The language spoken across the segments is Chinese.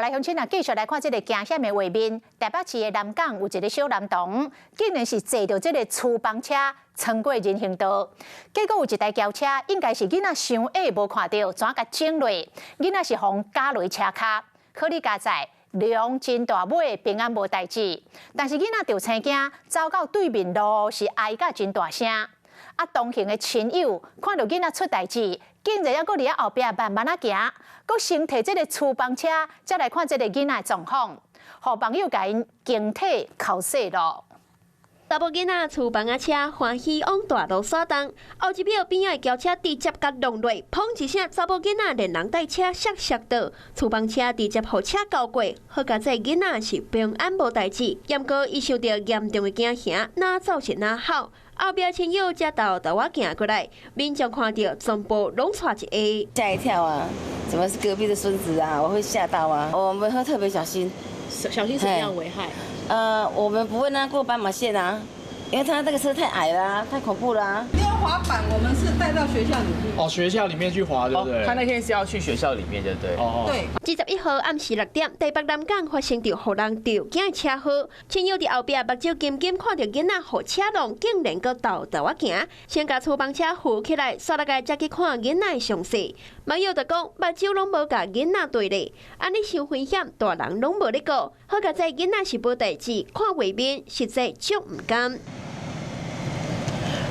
来，乡亲啊，继续来看这个惊险的画面。台北市的南港有一个小男童，竟然是坐着这个厨房车穿过人行道，结果有一台轿车，应该是囡仔伤矮无看到，怎甲整落？囡仔是互夹落车卡，可你加在量真大尾，平安无代志。但是囡仔就生惊，走到对面路是挨甲真大声。啊，同行的亲友看到囡仔出代志，竟然还佫伫后壁慢慢啊行，佫先摕这个厨房车，再来看这个囡仔的状况，互朋友甲因经体扣洗咯。查某囡仔厨房车欢喜往大路驶动，后一秒边仔轿车直接甲撞落，砰一声，查某囡仔连人带车摔倒，厨房车直接互车交过，好佳在囡仔是平安无代志，不过伊受到严重的惊吓，哪走是哪好。后壁亲友才倒我行过来，民众看到全部拢带一下，吓一跳啊！怎么是隔壁的孙子啊？我会吓到啊！我们会特别小心，小心什么样危害？我们不会让他过斑马线啊，因为他那个车太矮了、太恐怖了、啊。溜滑板我们是带到学校里面。哦，学校里面去滑，对不对？他那天是要去学校里面，对不对？哦。对。21号暗时6点，台北南港发生着互人吊颈的车祸，亲友伫后壁目睭金金看到囡仔互车撞，竟然搁倒我行，先甲厨房车扶起来，煞落来才去看囡仔的详细。网友就讲，目睭拢无甲囡仔对咧，安尼伤危险，大人拢无咧顾，好佳在囡仔是无代志，看画面实在足唔甘。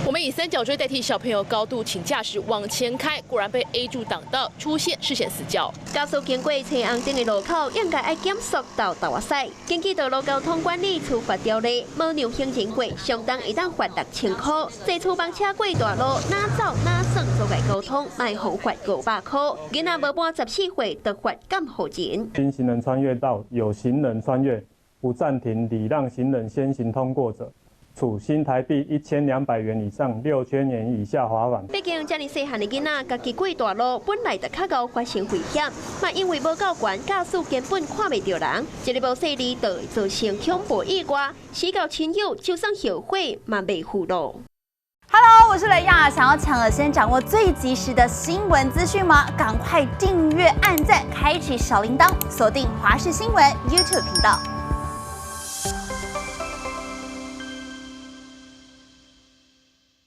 我们以三角锥代替小朋友高度请驾驶往前开，果然被 A 柱挡到，出现视线死角。高速经过青红灯的路口，应该爱减速到大塞。根据道路交通管理处罚条例，无让行人过，相当会当罚6000块。坐厨房车过大路，哪走哪算阻碍交通，卖互罚500块。囡仔无满14岁，得罚监护人。新行人穿越道有行人穿越，不暂停礼让行人先行通过者，处新台币1200元以上6千元以下罚款。毕竟这么细汉的囡仔，家己过大路本来就较高发生危险，嘛因为无够悬，驾驶根本看袂到人，一个无细腻就会造成恐怖意外，死到亲友就算后悔嘛袂负咯。Hello， 我是雷亚，想要抢而先掌握最及时的新闻资讯吗？赶快订阅、按赞、开启小铃铛，锁定华视新闻 YouTube 频道。